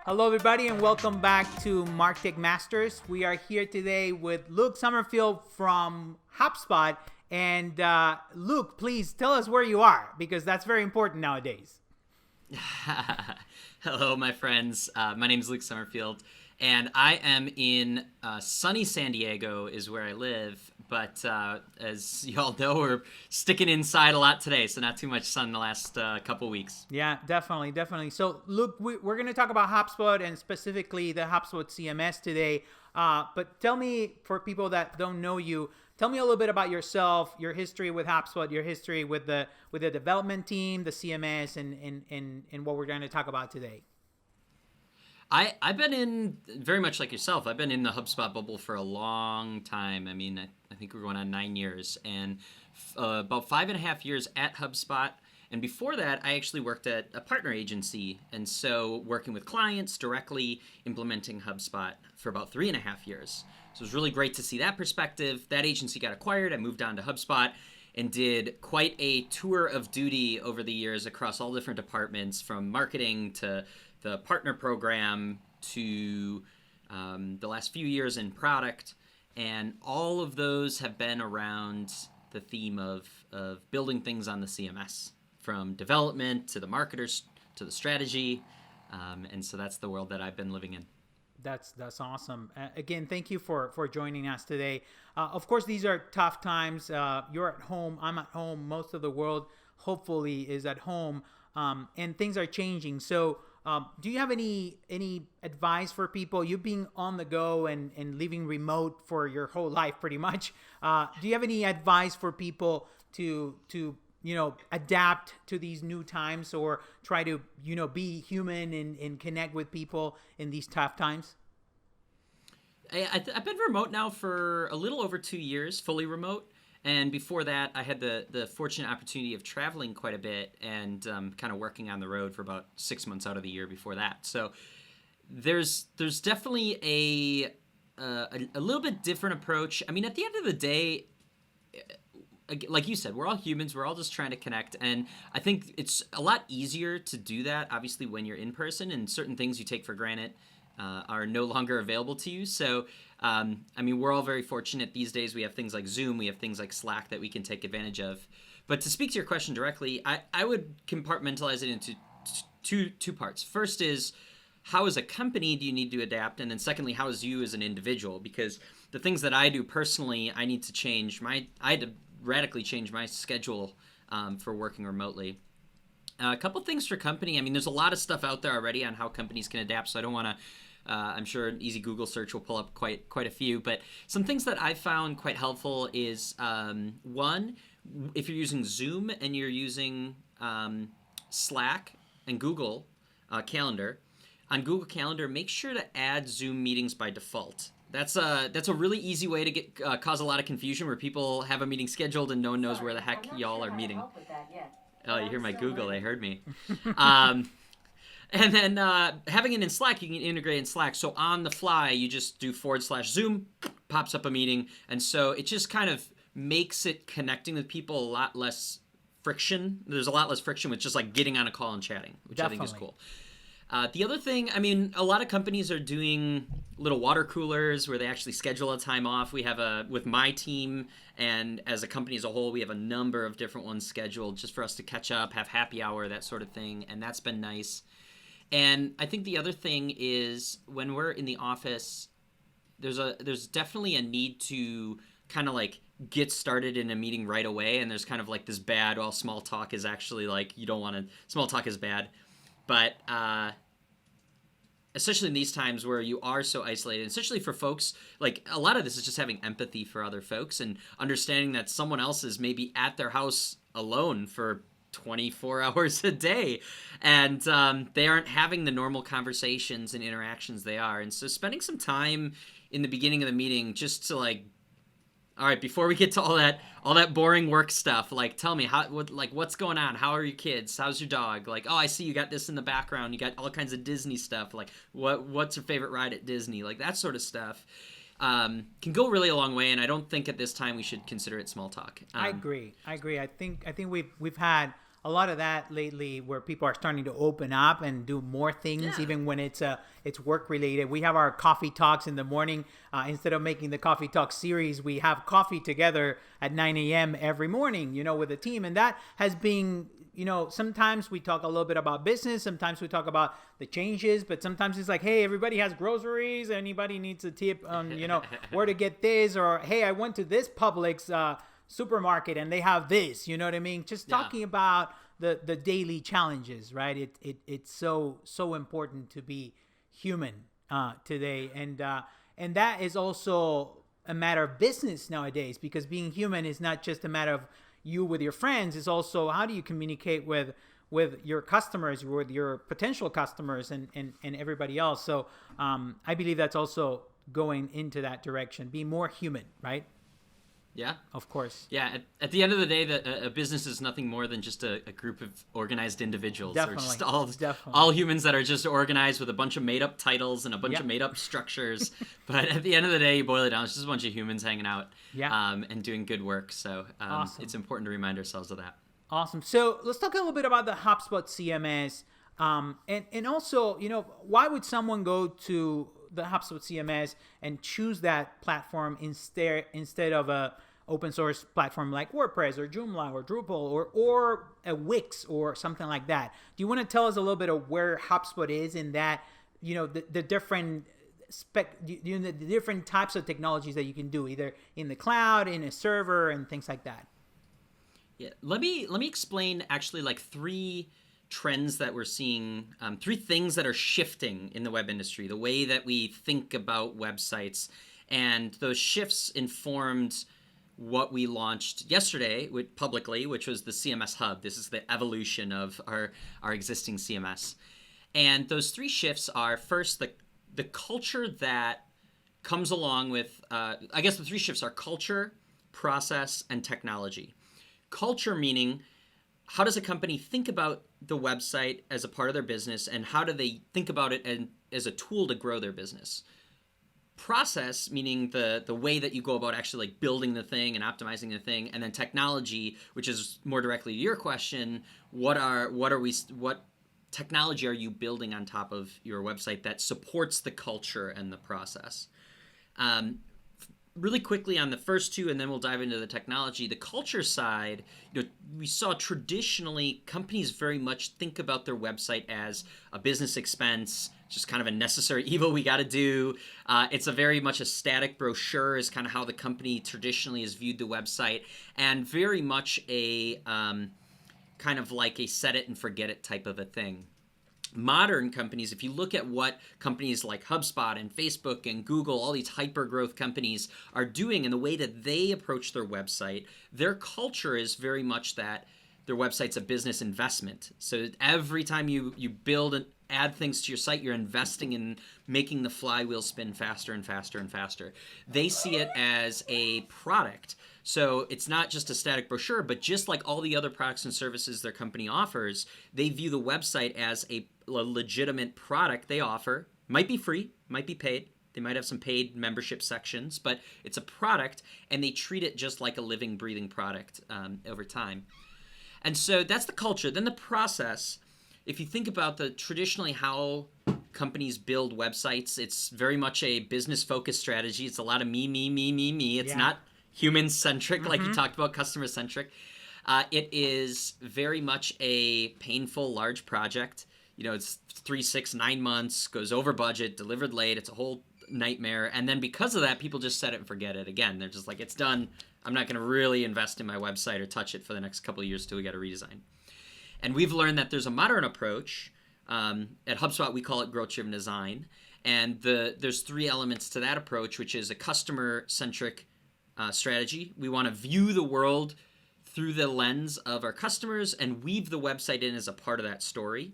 Hello, everybody, and welcome back to MarTech Masters. We are here today with Luke Summerfield from HubSpot. And Luke, please tell us where you are, because that's very important nowadays. Hello, my friends. My name is Luke Summerfield, and I am in sunny San Diego is where I live. But as you all know, we're sticking inside a lot today, so not too much sun the last couple weeks. Yeah, definitely. So, Luke, we're going to talk about HubSpot and specifically the HubSpot CMS today. But tell me, for people that don't know you, tell me a little bit about yourself, your history with HubSpot, your history with the development team, the CMS, and what we're going to talk about today. I've been in, very much like yourself, I've been in the HubSpot bubble for a long time. I mean, I think we're going on 9 years, and about 5.5 years at HubSpot. And before that, I actually worked at a partner agency, and so working with clients directly, implementing HubSpot for about 3.5 years. So it was really great to see that perspective. That agency got acquired. I moved on to HubSpot and did quite a tour of duty over the years across all different departments, from marketing to the partner program to the last few years in product. And all of those have been around the theme of building things on the CMS, from development to the marketers to the strategy. And so that's the world that I've been living in. That's awesome. Again, thank you for joining us today. Of course, these are tough times. You're at home. I'm at home. Most of the world, hopefully, is at home. And things are changing. So do you have any advice for people? You being on the go and living remote for your whole life, pretty much. Do you have any advice for people to adapt to these new times, or try to, be human and connect with people in these tough times? I've been remote now for a little over 2 years, fully remote. And before that, I had the fortunate opportunity of traveling quite a bit and kind of working on the road for about 6 months out of the year before that. So there's definitely a little bit different approach. I mean, at the end of the day, like you said, we're all humans. We're all just trying to connect. And I think it's a lot easier to do that, obviously, when you're in person, and certain things you take for granted are no longer available to you. So, we're all very fortunate these days. We have things like Zoom, we have things like Slack that we can take advantage of. But to speak to your question directly, I would compartmentalize it into two parts. First is, how as a company do you need to adapt? And then secondly, how as you as an individual? Because the things that I do personally, I need to change. I had to radically change my schedule for working remotely. A couple things for company. I mean, there's a lot of stuff out there already on how companies can adapt, so I don't want to I'm sure an easy Google search will pull up quite a few, but some things that I found quite helpful is, one, if you're using Zoom and you're using Slack and Google Calendar, on Google Calendar, make sure to add Zoom meetings by default. That's a really easy way to cause a lot of confusion, where people have a meeting scheduled and no one knows where the heck y'all are meeting. Oh, you hear my Google, they heard me. And then having it in Slack, you can integrate in Slack. So on the fly, you just do /Zoom, pops up a meeting. And so it just kind of makes it connecting with people a lot less friction. There's a lot less friction with just like getting on a call and chatting, which Definitely. I think is cool. The other thing, a lot of companies are doing little water coolers where they actually schedule a time off. We have with my team, and as a company as a whole, we have a number of different ones scheduled just for us to catch up, have happy hour, that sort of thing. And that's been nice. And I think the other thing is, when we're in the office, there's definitely a need to kind of like get started in a meeting right away. And there's kind of like this bad, small talk is actually like, you don't want to, small talk is bad. But especially in these times where you are so isolated, especially for folks, like a lot of this is just having empathy for other folks and understanding that someone else is maybe at their house alone for 24 hours a day, and they aren't having the normal conversations and interactions they are. And so spending some time in the beginning of the meeting just to like, all right, before we get to all that boring work stuff, like, tell me what's going on? How are your kids? How's your dog? Like, oh, I see you got this in the background. You got all kinds of Disney stuff. Like, what's your favorite ride at Disney? Like, that sort of stuff can go really a long way. And I don't think at this time we should consider it small talk. I agree. I think we've had a lot of that lately, where people are starting to open up and do more things, even when it's work related. We have our coffee talks in the morning. Instead of making the coffee talk series, we have coffee together at 9 a.m. every morning, with the team. And that has been, sometimes we talk a little bit about business. Sometimes we talk about the changes, but sometimes it's like, hey, everybody has groceries. Anybody needs a tip on, where to get this? Or, hey, I went to this Publix supermarket and they have this, you know what I mean? Just talking about the daily challenges, right? It's so important to be human today, and that is also a matter of business nowadays, because being human is not just a matter of you with your friends. It's also, how do you communicate with your customers, with your potential customers, and everybody else. So I believe that's also going into that direction, be more human, right? Yeah. Of course. Yeah. At the end of the day, a business is nothing more than just a group of organized individuals. Definitely. Or just all humans that are just organized with a bunch of made-up titles and a bunch of made-up structures. But at the end of the day, you boil it down, it's just a bunch of humans hanging out and doing good work. So awesome. It's important to remind ourselves of that. Awesome. So let's talk a little bit about the HubSpot CMS. And also, why would someone go to the HubSpot CMS and choose that platform instead of a open source platform like WordPress or Joomla or Drupal or a Wix or something like that? Do you want to tell us a little bit of where HubSpot is in that, the different the different types of technologies that you can do, either in the cloud, in a server, and things like that? Yeah, let me explain actually like three trends that we're seeing, three things that are shifting in the web industry, the way that we think about websites. And those shifts informed what we launched yesterday publicly, which was the CMS Hub. This is the evolution of our existing CMS. And those three shifts are, first, the culture that comes along with, I guess the three shifts are culture, process, and technology. Culture meaning, how does a company think about the website as a part of their business, and how do they think about it as a tool to grow their business? Process meaning the way that you go about actually like building the thing and optimizing the thing, and then technology, which is more directly to your question, what technology are you building on top of your website that supports the culture and the process? Really quickly on the first two, and then we'll dive into the technology. The culture side, we saw traditionally companies very much think about their website as a business expense, just kind of a necessary evil we got to do. It's a very much a static brochure is kind of how the company traditionally has viewed the website, and very much a kind of like a set it and forget it type of a thing. Modern companies, if you look at what companies like HubSpot and Facebook and Google, all these hyper-growth companies are doing and the way that they approach their website, their culture is very much that their website's a business investment. So every time you build and add things to your site, you're investing in making the flywheel spin faster and faster and faster. They see it as a product. So it's not just a static brochure, but just like all the other products and services their company offers, they view the website as a legitimate product they offer. Might be free, might be paid. They might have some paid membership sections, but it's a product, and they treat it just like a living, breathing product over time. And so that's the culture. Then the process, if you think about traditionally how companies build websites, it's very much a business-focused strategy. It's a lot of me. It's not human-centric like you talked about, customer-centric. It is very much a painful, large project. It's 3, 6, 9 months, goes over budget, delivered late. It's a whole nightmare. And then because of that, people just set it and forget it. Again, they're just like, it's done. I'm not going to really invest in my website or touch it for the next couple of years till we get a redesign. And we've learned that there's a modern approach. At HubSpot, we call it growth-driven design. And there's 3 elements to that approach, which is a customer-centric strategy. We want to view the world through the lens of our customers and weave the website in as a part of that story.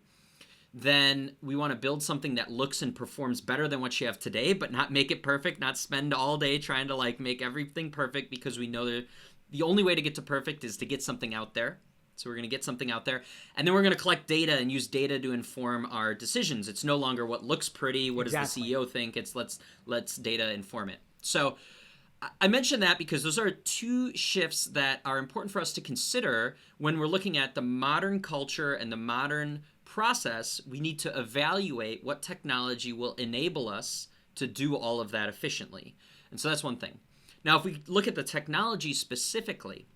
Then we want to build something that looks and performs better than what you have today, but not make it perfect, not spend all day trying to like make everything perfect, because we know that the only way to get to perfect is to get something out there. So we're going to get something out there, and then we're going to collect data and use data to inform our decisions. It's no longer what looks pretty, what does the CEO think? It's let's data inform it. So I mentioned that because those are two shifts that are important for us to consider when we're looking at the modern culture and the modern process. We need to evaluate what technology will enable us to do all of that efficiently. And so that's one thing. Now, if we look at the technology specifically,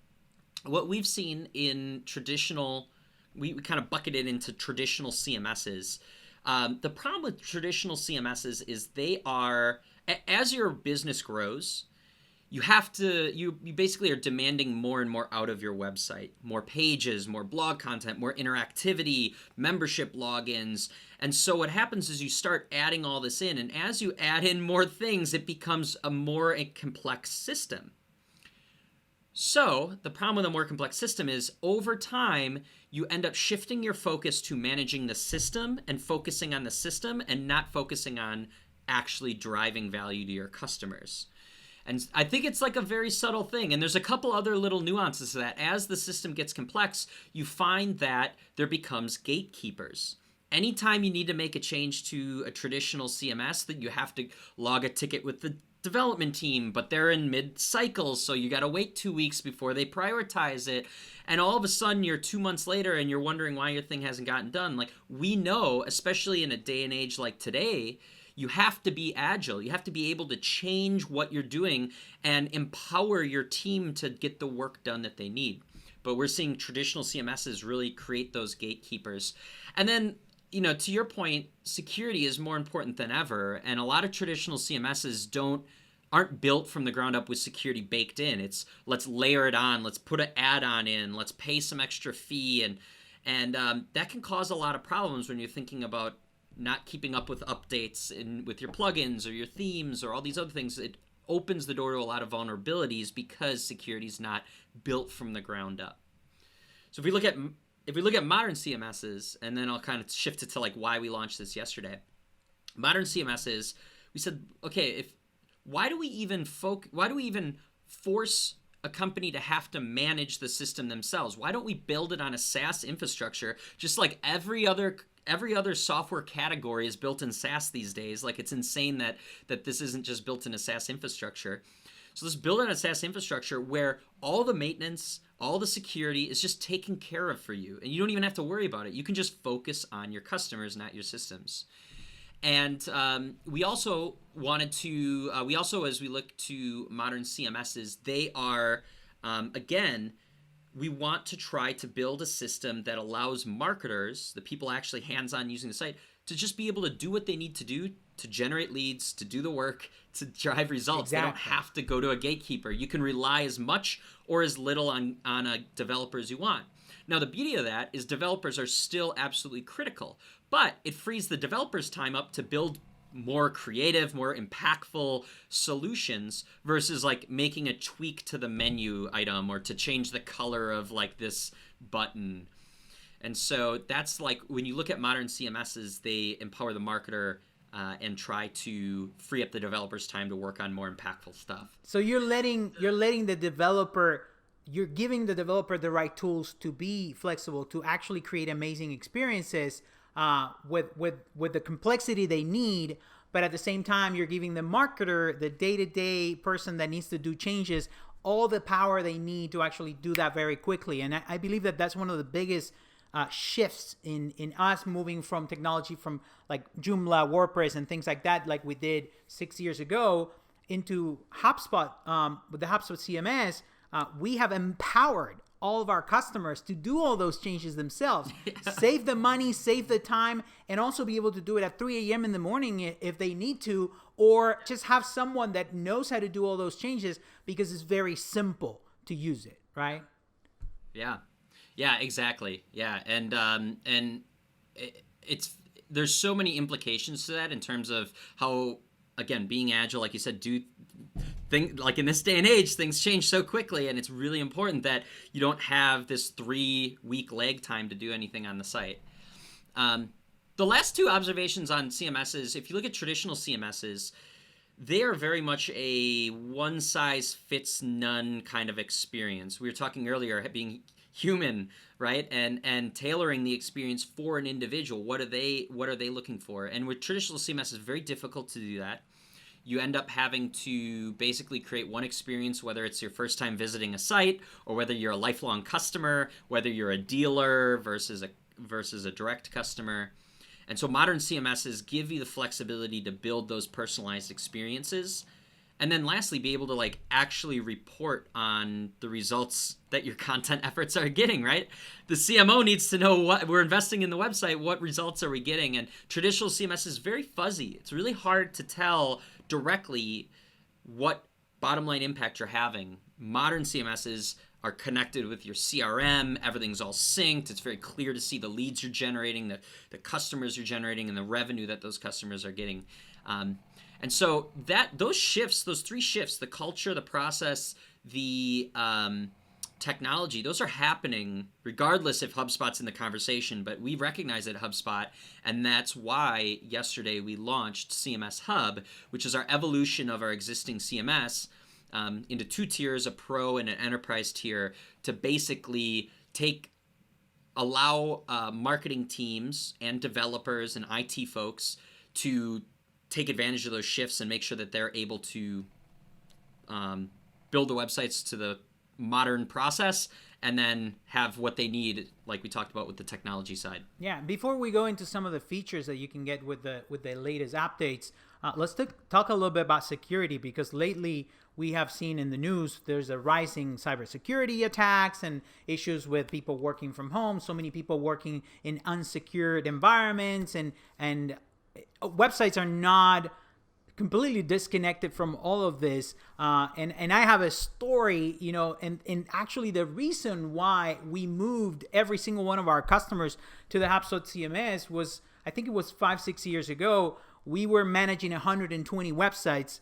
what we've seen in traditional, we kind of bucket it into traditional CMSs. The problem with traditional CMSs is they are, as your business grows, you have to, you basically are demanding more and more out of your website. More pages, more blog content, more interactivity, membership logins. And so what happens is you start adding all this in, and as you add in more things, it becomes a more complex system. So the problem with a more complex system is over time, you end up shifting your focus to managing the system and focusing on the system and not focusing on actually driving value to your customers. And I think it's like a very subtle thing. And there's a couple other little nuances to that. As the system gets complex, you find that there becomes gatekeepers. Anytime you need to make a change to a traditional CMS, that you have to log a ticket with the development team, but they're in mid-cycle, so you got to wait 2 weeks before they prioritize it. And all of a sudden, you're 2 months later and you're wondering why your thing hasn't gotten done. Like, we know, especially in a day and age like today, you have to be agile. You have to be able to change what you're doing and empower your team to get the work done that they need. But we're seeing traditional CMSs really create those gatekeepers. And then, to your point, security is more important than ever. And a lot of traditional CMSs aren't built from the ground up with security baked in. It's let's layer it on, let's put an add-on in, let's pay some extra fee. And that can cause a lot of problems when you're thinking about not keeping up with updates with your plugins or your themes or all these other things. It opens the door to a lot of vulnerabilities because security is not built from the ground up. So if we look at modern CMSs, and then I'll kind of shift it to like why we launched this yesterday. Modern CMSs, we said, okay, why do we even force a company to have to manage the system themselves? Why don't we build it on a SaaS infrastructure, just like every other software category is built in SaaS these days? Like, it's insane that this isn't just built in a SaaS infrastructure. So let's build on a SaaS infrastructure where all the maintenance, all the security is just taken care of for you. And you don't even have to worry about it. You can just focus on your customers, not your systems. And we also wanted to, as we look to modern CMSs, they are, again, we want to try to build a system that allows marketers, the people actually hands-on using the site, to just be able to do what they need to do to generate leads, to do the work, to drive results. Exactly. They don't have to go to a gatekeeper. You can rely as much or as little on a developer as you want. Now, the beauty of that is developers are still absolutely critical, but it frees the developers' time up to build more creative, more impactful solutions versus like making a tweak to the menu item or to change the color of like this button. And so that's like when you look at modern CMSs, they empower the marketer and try to free up the developer's time to work on more impactful stuff. So you're letting the developer, you're giving the developer the right tools to be flexible, to actually create amazing experiences with the complexity they need. But at the same time, you're giving the marketer, the day-to-day person that needs to do changes, all the power they need to actually do that very quickly. And I believe that that's one of the biggest shifts in us moving from technology from like Joomla, WordPress, and things like that, like we did 6 years ago, into HubSpot. With the HubSpot CMS, we have empowered all of our customers to do all those changes themselves, save the money, save the time, and also be able to do it at 3 a.m. in the morning if they need to, or just have someone that knows how to do all those changes because it's very simple to use it, right? Yeah, exactly. Yeah, and there's so many implications to that in terms of how, again, being agile, like you said, like in this day and age, things change so quickly, and it's really important that you don't have this 3-week lag time to do anything on the site. The last two observations on CMSs, if you look at traditional CMSs, they are very much a one-size-fits-none kind of experience. We were talking earlier being human, right? And tailoring the experience for an individual. What are they looking for? And with traditional CMS, it's very difficult to do that. you end up having to basically create one experience, whether it's your first time visiting a site or whether you're a lifelong customer, whether you're a dealer versus a direct customer. And so modern CMSs give you the flexibility to build those personalized experiences. And then lastly, be able to like actually report on the results that your content efforts are getting, right? The CMO needs to know what we're investing in the website, what results are we getting? And traditional CMS is very fuzzy. It's really hard to tell directly what bottom line impact you're having. Modern CMSs are connected with your CRM. Everything's all synced. It's very clear to see the leads you're generating, the customers you're generating, and the revenue that those customers are getting. And so those three shifts, the culture, the process, the technology, those are happening regardless if HubSpot's in the conversation, but we recognize it at HubSpot, and that's why yesterday we launched CMS Hub, which is our evolution of our existing CMS into two tiers, a pro and an enterprise tier, to basically allow marketing teams and developers and IT folks to take advantage of those shifts and make sure that they're able to build the websites to the modern process and then have what they need, like we talked about with the technology side. Yeah, before we go into some of the features that you can get with the latest updates, let's talk a little bit about security, because lately we have seen in the news there's a rising cybersecurity attacks and issues with people working from home, so many people working in unsecured environments, and websites are not completely disconnected from all of this. And I have a story, and actually the reason why we moved every single one of our customers to the HubSpot CMS was, I think it was 5-6 years ago. We were managing 120 websites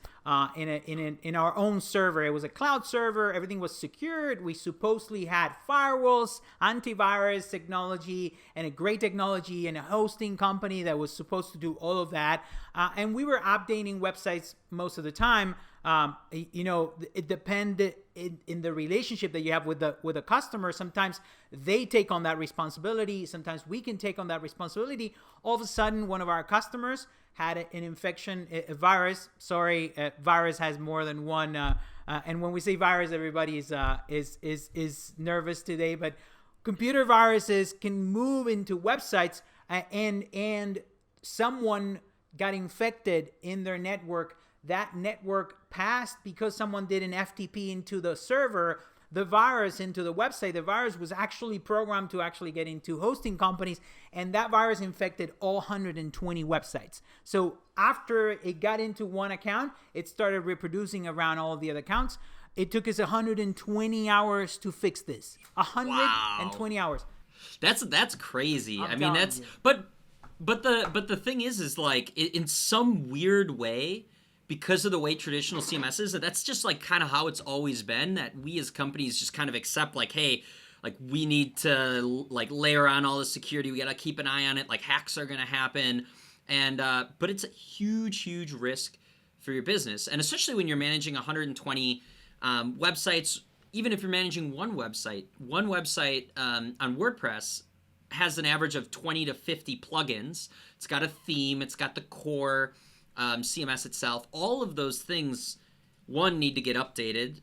in our own server. It was a cloud server. Everything was secured. We supposedly had firewalls, antivirus technology, and a great technology and a hosting company that was supposed to do all of that. And we were updating websites most of the time. It depended in the relationship that you have with the customer. Sometimes they take on that responsibility. Sometimes we can take on that responsibility. All of a sudden, one of our customers had an infection, a virus. Sorry, virus has more than one. And when we say virus, everybody is nervous today. But computer viruses can move into websites, and someone got infected in their network. That network passed because someone did an FTP into the server, the virus into the website. The virus was actually programmed to actually get into hosting companies, and that virus infected all 120 websites. So after it got into one account, it started reproducing around all of the other accounts. It took us 120 hours to fix this. 120 hours. That's crazy. But the thing is like in some weird way, because of the way traditional CMS is, that's just like kind of how it's always been, that we as companies just kind of accept like, hey, like we need to like layer on all the security. We got to keep an eye on it. Like hacks are going to happen. And, but it's a huge risk for your business. And especially when you're managing 120 websites, even if you're managing one website on WordPress has an average of 20 to 50 plugins. It's got a theme. It's got the core CMS itself. All of those things, one, need to get updated,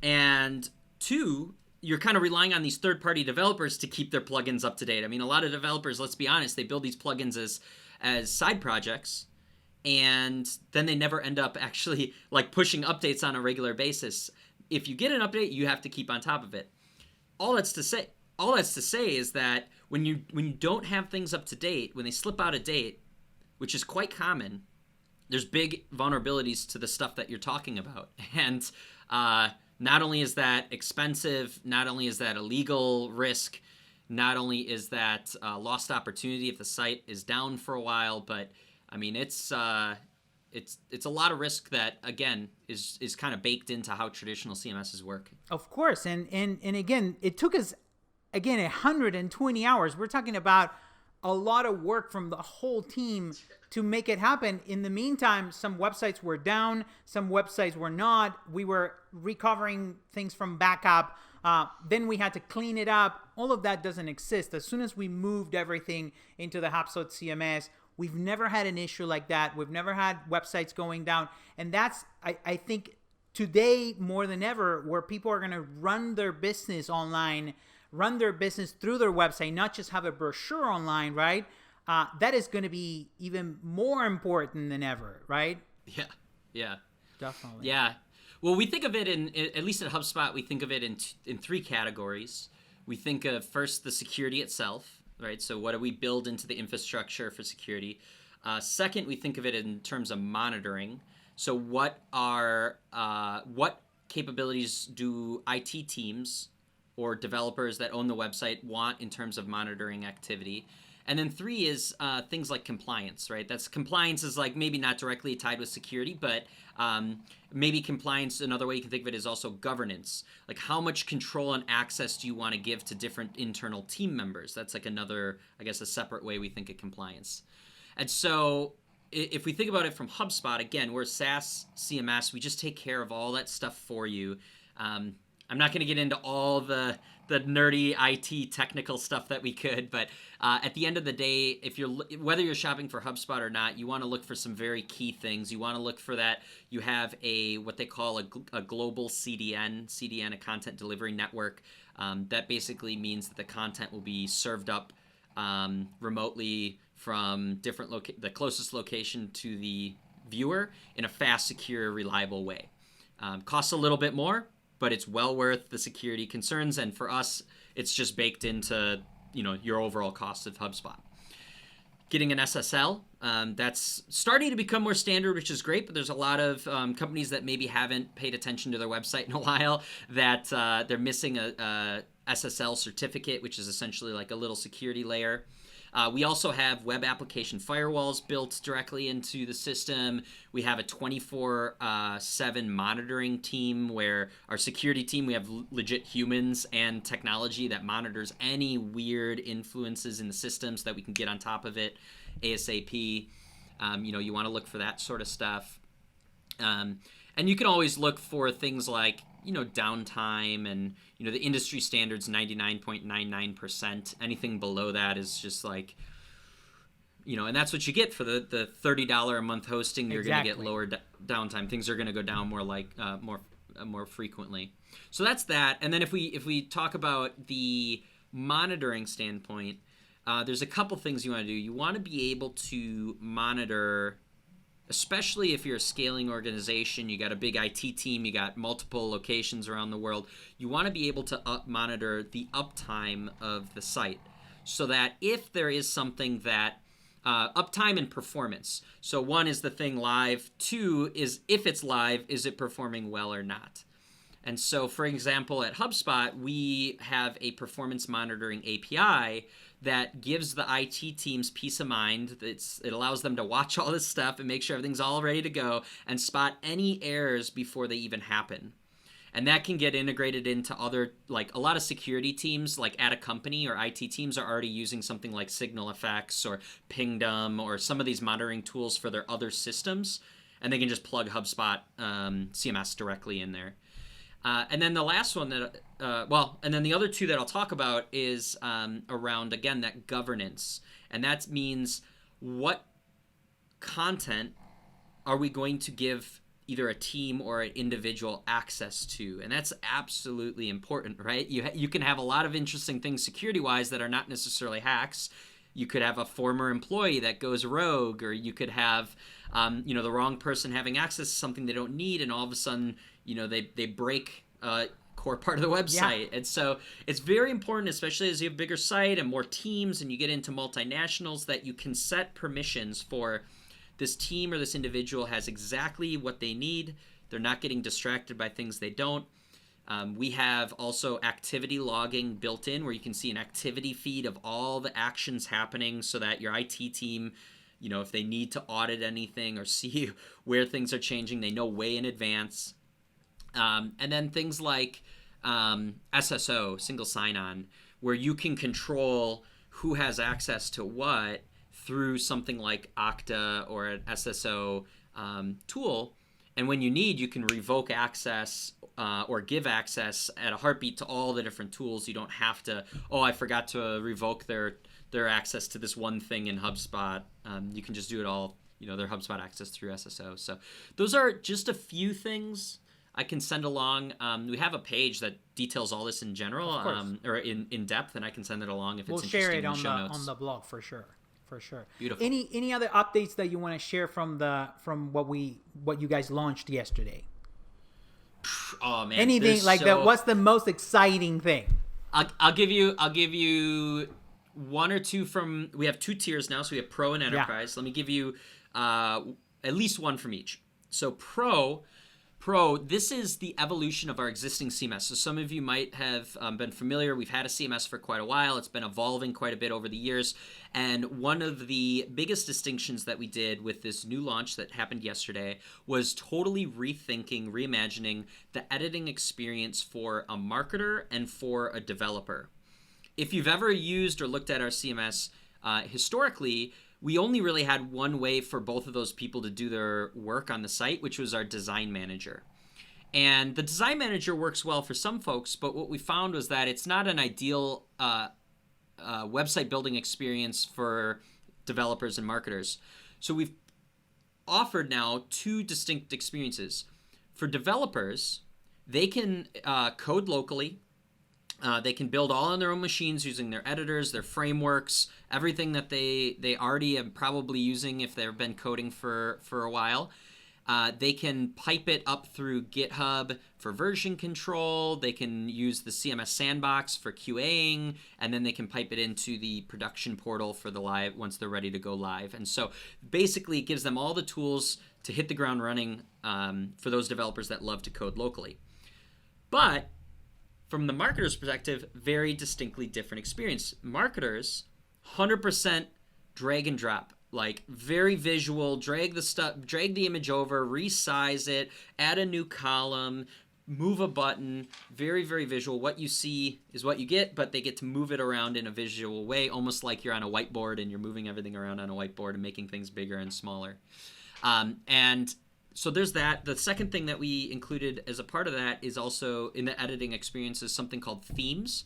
and two, you're kind of relying on these third-party developers to keep their plugins up to date. I mean, a lot of developers, let's be honest, they build these plugins as side projects, and then they never end up actually like pushing updates on a regular basis. If you get an update, you have to keep on top of it. All that's to say is that when you don't have things up to date, when they slip out of date, which is quite common, there's big vulnerabilities to the stuff that you're talking about. And not only is that expensive, not only is that a legal risk, not only is that lost opportunity if the site is down for a while, but I mean, it's a lot of risk that, again, is kind of baked into how traditional CMSs work. Of course. And again, it took us, 120 hours. We're talking about a lot of work from the whole team to make it happen. In the meantime, some websites were down, some websites were not. We were recovering things from backup. Then we had to clean it up. All of that doesn't exist. As soon as we moved everything into the HubSpot CMS, We've never had an issue like that. We've never had websites going down. And that's, I think, today more than ever, where people are going to run their business online, run their business through their website, not just have a brochure online, right? That is going to be even more important than ever, right? Yeah. Definitely. Yeah. Well, we think of it at least at HubSpot, we think of it in three categories. We think of first the security itself, right? So what do we build into the infrastructure for security? Second, we think of it in terms of monitoring. So what capabilities do IT teams or developers that own the website want in terms of monitoring activity? And then three is things like compliance, right? Compliance is like maybe not directly tied with security, but maybe compliance, another way you can think of it, is also governance. Like, how much control and access do you want to give to different internal team members? That's like another, I guess, a separate way we think of compliance. And so if we think about it from HubSpot, again, we're a SaaS CMS. We just take care of all that stuff for you. I'm not going to get into all the nerdy IT technical stuff that we could, but at the end of the day, whether you're shopping for HubSpot or not, you want to look for some very key things. You want to look for that you have what they call a global CDN, a content delivery network. That basically means that the content will be served up remotely from the closest location to the viewer in a fast, secure, reliable way. Costs a little bit more, but it's well worth the security concerns, and for us, it's just baked into your overall cost of HubSpot. Getting an SSL, that's starting to become more standard, which is great, but there's a lot of companies that maybe haven't paid attention to their website in a while, that they're missing a SSL certificate, which is essentially like a little security layer. We also have web application firewalls built directly into the system. We have a 24/7 monitoring team where our security team, we have legit humans and technology that monitors any weird influences in the system so that we can get on top of it ASAP. You want to look for that sort of stuff. And you can always look for things like downtime, and the industry standard's 99.99%. Anything below that is just like, and that's what you get for the $30 a month hosting. You're going to get lower downtime. Things are going to go down more frequently. So that's that. And then if we talk about the monitoring standpoint, there's a couple things you want to do. You want to be able to monitor, especially if you're a scaling organization, you got a big IT team, you got multiple locations around the world, you want to be able to monitor the uptime of the site, so that if there is something that, uptime and performance. So one is the thing live, two is if it's live, is it performing well or not? And so, for example, at HubSpot, we have a performance monitoring API that gives the IT teams peace of mind. It allows them to watch all this stuff and make sure everything's all ready to go and spot any errors before they even happen. And that can get integrated into other, like a lot of security teams, like at a company or IT teams are already using something like SignalFX or Pingdom or some of these monitoring tools for their other systems. And they can just plug HubSpot CMS directly in there. And then the last one and then the other two that I'll talk about is around, again, that governance. And that means what content are we going to give either a team or an individual access to? And that's absolutely important, right? You can have a lot of interesting things security-wise that are not necessarily hacks. You could have a former employee that goes rogue, or you could have the wrong person having access to something they don't need, and all of a sudden they break a core part of the website. Yeah. And so it's very important, especially as you have a bigger site and more teams and you get into multinationals, that you can set permissions for this team or this individual has exactly what they need. They're not getting distracted by things they don't. We have also activity logging built in, where you can see an activity feed of all the actions happening, so that your IT team, if they need to audit anything or see where things are changing, they know way in advance. And then things like SSO, single sign-on, where you can control who has access to what through something like Okta or an SSO tool. And when you need, you can revoke access or give access at a heartbeat to all the different tools. You don't have to, I forgot to revoke their their access to this one thing in HubSpot. You can just do it all, their HubSpot access through SSO. So those are just a few things I can send along. We have a page that details all this in general, or in depth, and I can send it along if it's interesting. We'll share it in the show notes. on the blog for sure. For sure. Beautiful. Any other updates that you want to share from what you guys launched yesterday? Oh man! Anything like that? What's the most exciting thing? I'll give you one or two from. We have 2 tiers now, so we have Pro and Enterprise. Let me give you at least one from each. So Pro, this is the evolution of our existing CMS. So some of you might have been familiar. We've had a CMS for quite a while. It's been evolving quite a bit over the years. And one of the biggest distinctions that we did with this new launch that happened yesterday was totally reimagining the editing experience for a marketer and for a developer. If you've ever used or looked at our CMS, historically, we only really had one way for both of those people to do their work on the site, which was our design manager. And the design manager works well for some folks, but what we found was that it's not an ideal website building experience for developers and marketers. So we've offered now 2 distinct experiences. For developers, they can code locally. They can build all on their own machines using their editors, their frameworks, everything that they already are probably using if they've been coding for a while. They can pipe it up through GitHub for version control. They can use the CMS sandbox for QAing, and then they can pipe it into the production portal for the live once they're ready to go live. And so basically it gives them all the tools to hit the ground running for those developers that love to code locally. But from the marketer's perspective, very distinctly different experience. Marketers, 100% drag and drop, like very visual, drag the image over, resize it, add a new column, move a button, very, very visual. What you see is what you get, but they get to move it around in a visual way, almost like you're on a whiteboard and you're moving everything around on a whiteboard and making things bigger and smaller. And so there's that. The second thing that we included as a part of that is also in the editing experience is something called themes.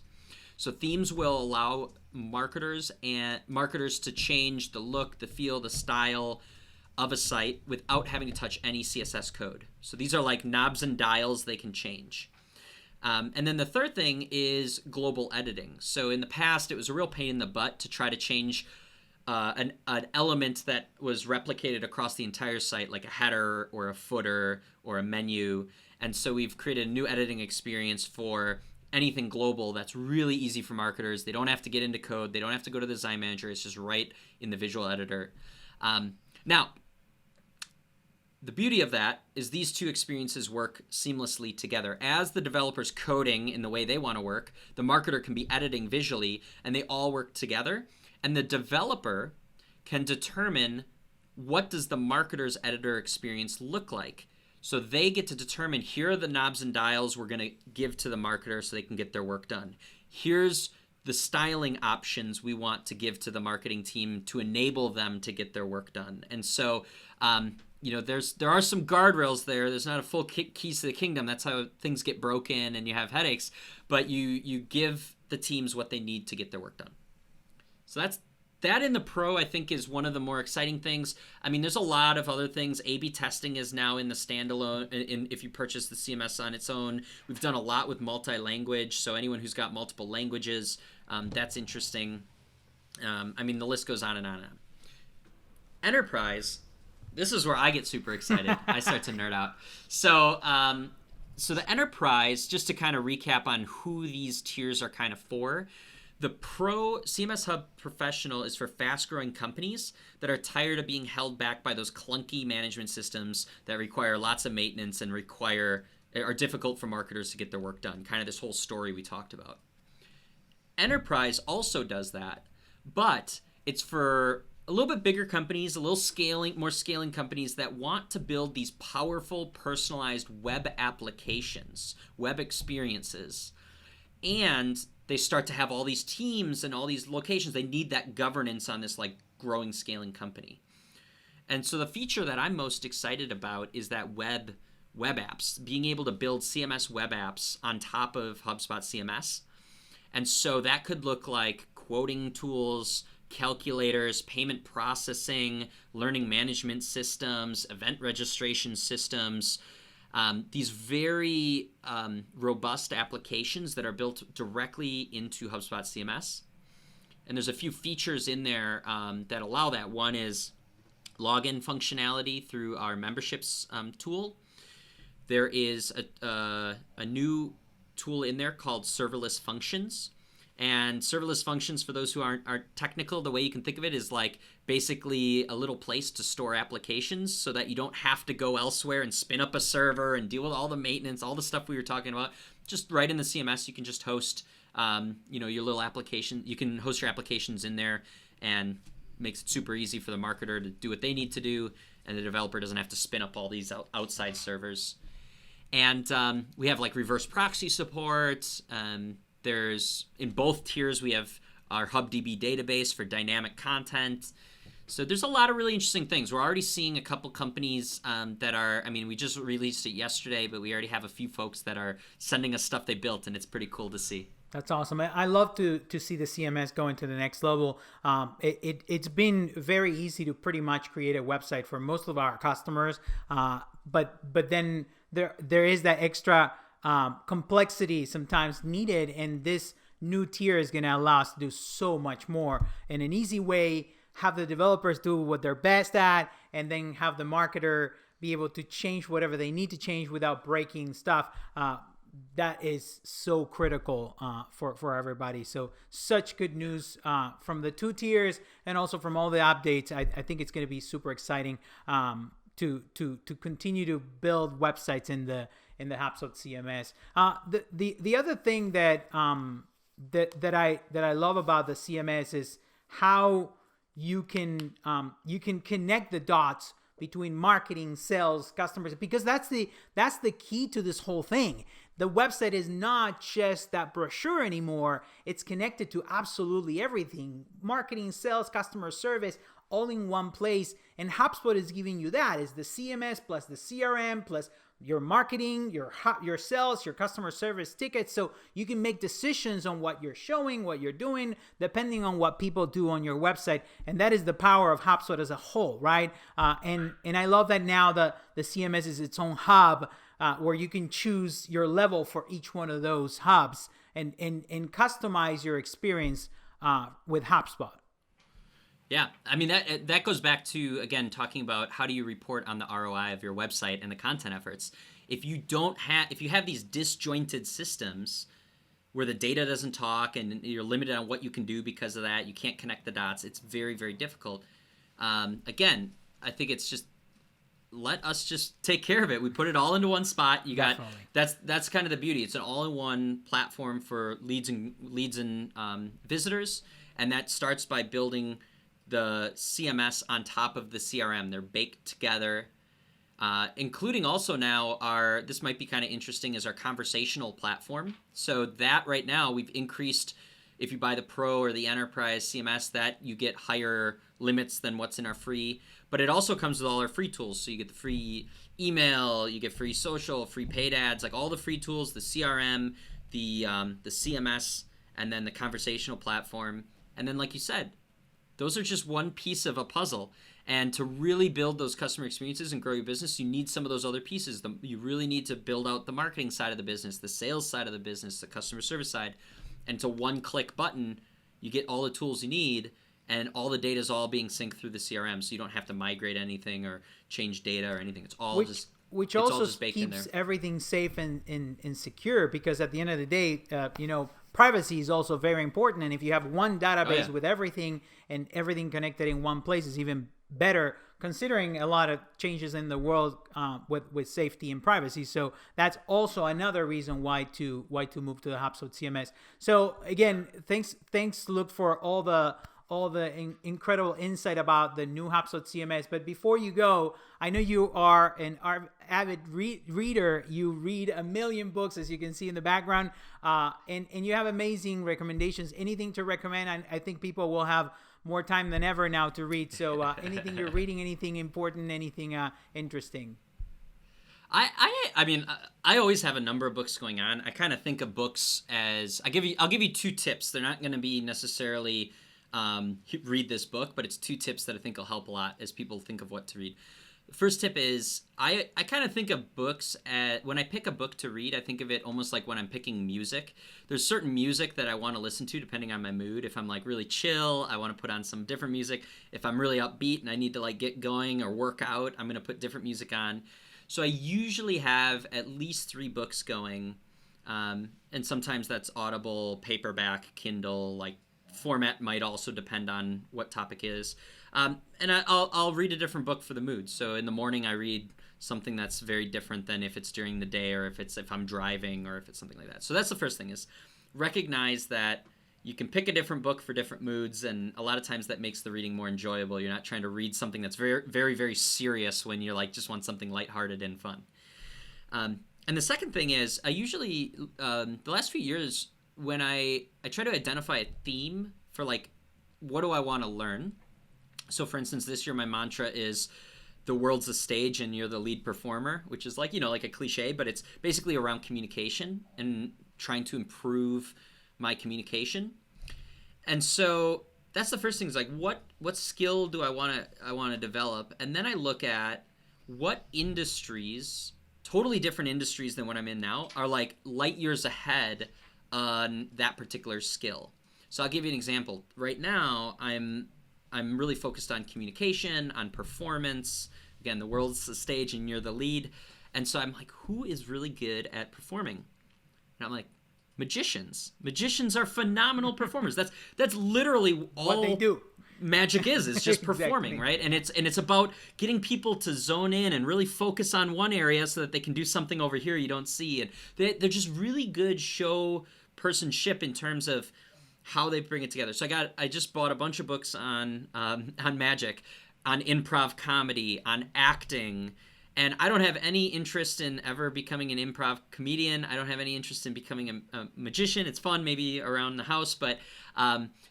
So themes will allow marketers to change the look, the feel, the style of a site without having to touch any CSS code. So these are like knobs and dials they can change. And then the third thing is global editing. So in the past, it was a real pain in the butt to try to change an element that was replicated across the entire site, like a header or a footer or a menu. And so we've created a new editing experience for anything global that's really easy for marketers. They don't have to get into code. They don't have to go to the design manager. It's just right in the visual editor. Now, the beauty of that is these 2 experiences work seamlessly together. As the developer's coding in the way they want to work, the marketer can be editing visually, and they all work together. And the developer can determine what does the marketer's editor experience look like. So they get to determine, here are the knobs and dials we're going to give to the marketer so they can get their work done. Here's the styling options we want to give to the marketing team to enable them to get their work done. And so, there are some guardrails there. There's not a full keys to the kingdom. That's how things get broken and you have headaches. But you give the teams what they need to get their work done. So that in the Pro, I think, is one of the more exciting things. I mean, there's a lot of other things. A/B testing is now in the standalone, if you purchase the CMS on its own. We've done a lot with multi-language, so anyone who's got multiple languages, that's interesting. The list goes on and on and on. Enterprise, this is where I get super excited. I start to nerd out. So the Enterprise, just to kind of recap on who these tiers are kind of for, the Pro CMS Hub Professional is for fast-growing companies that are tired of being held back by those clunky management systems that require lots of maintenance and are difficult for marketers to get their work done. Kind of this whole story we talked about. Enterprise also does that, but it's for a little bit bigger companies, more scaling companies that want to build these powerful, personalized web applications, web experiences, and they start to have all these teams and all these locations. They need that governance on this like growing, scaling company. And so the feature that I'm most excited about is that web apps, being able to build CMS web apps on top of HubSpot CMS. And so that could look like quoting tools, calculators, payment processing, learning management systems, event registration systems, these very robust applications that are built directly into HubSpot CMS. And there's a few features in there that allow that. One is login functionality through our memberships tool. There is a new tool in there called Serverless Functions. And serverless functions, for those who aren't technical, the way you can think of it is like basically a little place to store applications so that you don't have to go elsewhere and spin up a server and deal with all the maintenance, all the stuff we were talking about. Just right in the CMS, you can just host, your little application. You can host your applications in there, and makes it super easy for the marketer to do what they need to do, and the developer doesn't have to spin up all these outside servers. And we have like reverse proxy support. There's, in both tiers, we have our HubDB database for dynamic content. So there's a lot of really interesting things. We're already seeing a couple companies that are, we just released it yesterday, but we already have a few folks that are sending us stuff they built, and it's pretty cool to see. That's awesome. I love to see the CMS going to the next level. It's been very easy to pretty much create a website for most of our customers, but then there is that extra complexity sometimes needed, and this new tier is going to allow us to do so much more in an easy way, have the developers do what they're best at, and then have the marketer be able to change whatever they need to change without breaking stuff. That is so critical for everybody. So such good news from the two tiers, and also from all the updates. I think it's going to be super exciting to continue to build websites in the HubSpot CMS. The other thing that I love about the CMS is how you can connect the dots between marketing, sales, customers, because that's the key to this whole thing. The website is not just that brochure anymore. It's connected to absolutely everything: marketing, sales, customer service, all in one place. And HubSpot is giving you that. Is the CMS plus the CRM plus your marketing, your sales, your customer service tickets. So you can make decisions on what you're showing, what you're doing, depending on what people do on your website. And that is the power of HubSpot as a whole, right? And I love that now the CMS is its own hub, where you can choose your level for each one of those hubs and customize your experience with HubSpot. Yeah, that goes back to, again, talking about how do you report on the ROI of your website and the content efforts. If you have these disjointed systems where the data doesn't talk and you're limited on what you can do because of that, you can't connect the dots, it's very, very difficult. Again, I think it's just, let us just take care of it. We put it all into one spot. You got that's kind of the beauty. It's an all-in-one platform for leads and visitors, and that starts by building the CMS on top of the CRM. They're baked together, including also now this might be kind of interesting, is our conversational platform. So that right now we've increased, if you buy the Pro or the Enterprise CMS, that you get higher limits than what's in our free. But it also comes with all our free tools. So you get the free email, you get free social, free paid ads, like all the free tools, the CRM, the CMS, and then the conversational platform. And then, like you said, those are just one piece of a puzzle. And to really build those customer experiences and grow your business, you need some of those other pieces. You really need to build out the marketing side of the business, the sales side of the business, the customer service side. And to one-click button, you get all the tools you need, and all the data is all being synced through the CRM, so you don't have to migrate anything or change data or anything. It's all which also keeps everything safe and secure, because at the end of the day, privacy is also very important. And if you have one database with everything and everything connected in one place, is even better, considering a lot of changes in the world with safety and privacy. So that's also another reason why to move to the HubSpot CMS. So again, thanks Luke for all the incredible insight about the new HubSpot CMS. But before you go, I know you are an avid reader. You read a million books, as you can see in the background, and you have amazing recommendations. Anything to recommend? I think people will have more time than ever now to read. So anything you're reading, anything important, anything interesting? I always have a number of books going on. I kind of think of books as, I'll give you two tips. They're not going to be necessarily read this book, but it's 2 tips that I think will help a lot as people think of what to read. The first tip is I kind of think of books when I pick a book to read, I think of it almost like when I'm picking music. There's certain music that I want to listen to depending on my mood. If I'm like really chill, I want to put on some different music. If I'm really upbeat and I need to like get going or work out, I'm going to put different music on. So I usually have at least 3 books going. And sometimes that's Audible, paperback, Kindle, like format might also depend on what topic is. And I'll read a different book for the mood. So in the morning, I read something that's very different than if it's during the day or if I'm driving or if it's something like that. So that's the first thing, is recognize that you can pick a different book for different moods, and a lot of times that makes the reading more enjoyable. You're not trying to read something that's very, very, very serious when you're like just want something lighthearted and fun. And the second thing is I usually, the last few years, when I try to identify a theme for like, what do I want to learn? So for instance, this year my mantra is the world's a stage and you're the lead performer, which is like, like a cliche, but it's basically around communication and trying to improve my communication. And so that's the first thing, is like, what skill do I want to develop? And then I look at what industries, totally different industries than what I'm in now, are like light years ahead on that particular skill. So I'll give you an example. Right now, I'm really focused on communication, on performance. Again, the world's the stage and you're the lead. And so I'm like, who is really good at performing? And I'm like, magicians. Magicians are phenomenal performers. That's literally all what they do. Magic is. It's just Exactly. performing, right? And it's about getting people to zone in and really focus on one area so that they can do something over here you don't see. And they're just really good show personship in terms of how they bring it together. So I just bought a bunch of books on magic, on improv comedy, on acting, and I don't have any interest in ever becoming an improv comedian. I don't have any interest in becoming a magician. It's fun maybe around the house, but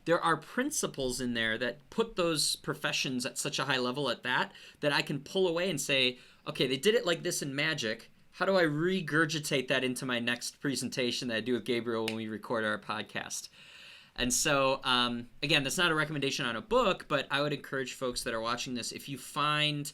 there are principles in there that put those professions at such a high level at that I can pull away and say, okay, they did it like this in magic. How do I regurgitate that into my next presentation that I do with Gabriel when we record our podcast? And so, again, that's not a recommendation on a book, but I would encourage folks that are watching this, if you find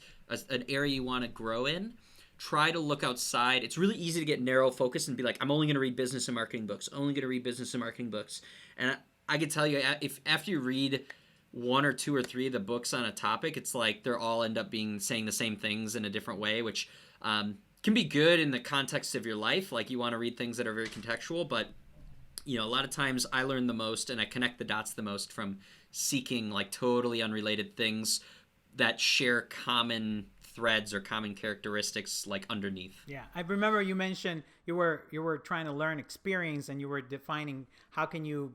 an area you want to grow in, try to look outside. It's really easy to get narrow focused and be like, I'm only going to read business and marketing books, only going to read business and marketing books. And I can tell you, if after you read 1 or 2 or 3 of the books on a topic, it's like they're all end up saying the same things in a different way, which can be good in the context of your life. Like you want to read things that are very contextual, but a lot of times I learn the most and I connect the dots the most from seeking like totally unrelated things that share common threads or common characteristics like underneath. Yeah, I remember you mentioned you were trying to learn experience, and you were defining how can you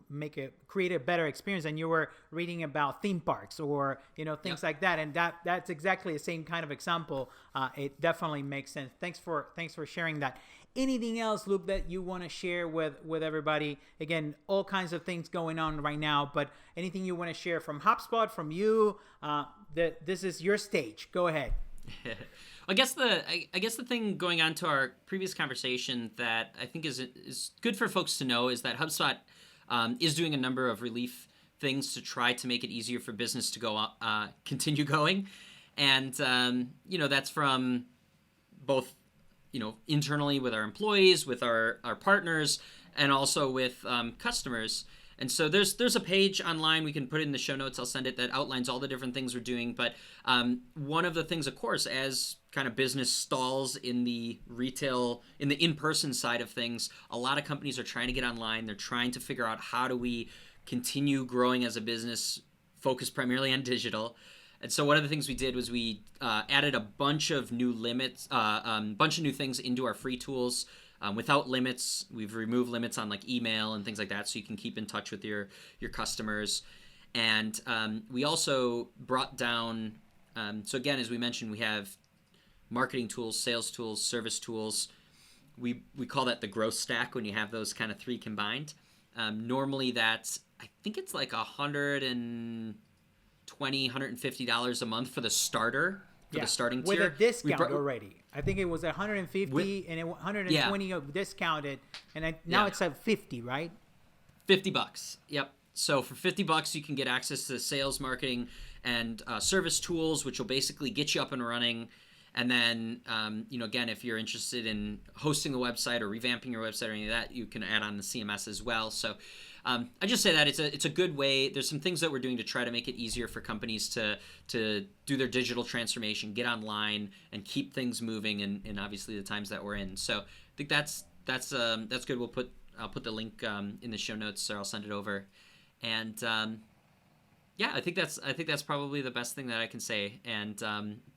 create a better experience, and you were reading about theme parks or things like that, and that's exactly the same kind of example. It definitely makes sense. Thanks for sharing that. Anything else, Luke, that you want to share with everybody? Again, all kinds of things going on right now, but anything you want to share from HubSpot, from you? This is your stage. Go ahead. I guess the thing going on to our previous conversation that I think is good for folks to know is that HubSpot is doing a number of relief things to try to make it easier for business to continue going, and that's from both internally with our employees, with our partners, and also with customers. And so there's a page online, we can put it in the show notes, I'll send it, that outlines all the different things we're doing. But one of the things, of course, as kind of business stalls in the retail, in the in-person side of things, a lot of companies are trying to get online. They're trying to figure out how do we continue growing as a business focused primarily on digital. And so one of the things we did was we added a bunch of new limits, bunch of new things into our free tools. Without limits, we've removed limits on like email and things like that, so you can keep in touch with your customers. And we also brought down, so again, as we mentioned, we have marketing tools, sales tools, service tools. We call that the growth stack when you have those kind of 3 combined. Normally that's, I think it's like $120, $150 a month for the starter. The starting tier. With a discount already. I think it was 150 and 120 discounted, and now it's at 50, right? $50. Yep. So for $50, you can get access to sales, marketing, and service tools, which will basically get you up and running. And then, again, if you're interested in hosting a website or revamping your website or any of that, you can add on the CMS as well. So I just say that it's a good way. There's some things that we're doing to try to make it easier for companies to do their digital transformation, get online, and keep things moving in obviously the times that we're in. So I think that's good. I'll put the link in the show notes, or I'll send it over. And yeah, I think that's probably the best thing that I can say. And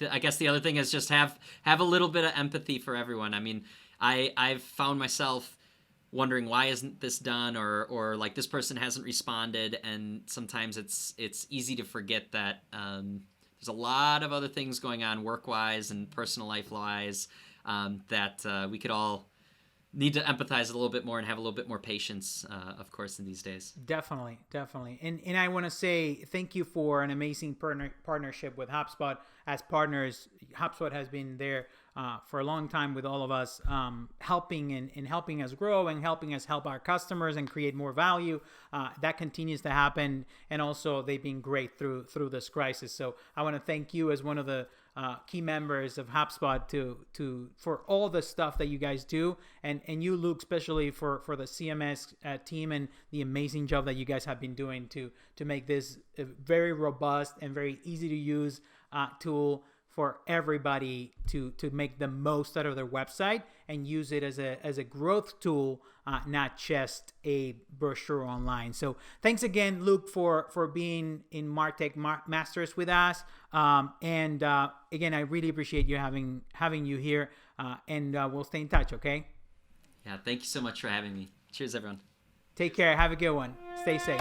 I guess the other thing is just have a little bit of empathy for everyone. I mean, I've found myself wondering, why isn't this done, or like this person hasn't responded, and sometimes it's easy to forget that there's a lot of other things going on work-wise and personal life-wise that we could all need to empathize a little bit more and have a little bit more patience, of course, in these days. Definitely. And I want to say thank you for an amazing partnership with HubSpot. As partners, HubSpot has been there for a long time with all of us, helping us grow and helping us help our customers and create more value. That continues to happen. And also they've been great through this crisis. So I want to thank you as one of the key members of HubSpot for all the stuff that you guys do, and you, Luke, especially for the CMS team and the amazing job that you guys have been doing to make this a very robust and very easy to use tool for everybody to make the most out of their website and use it as a growth tool, not just a brochure online. So thanks again, Luke, for being in MarTech Masters with us. And again, I really appreciate you having you here. And we'll stay in touch, okay? Yeah, thank you so much for having me. Cheers, everyone. Take care. Have a good one. Stay safe.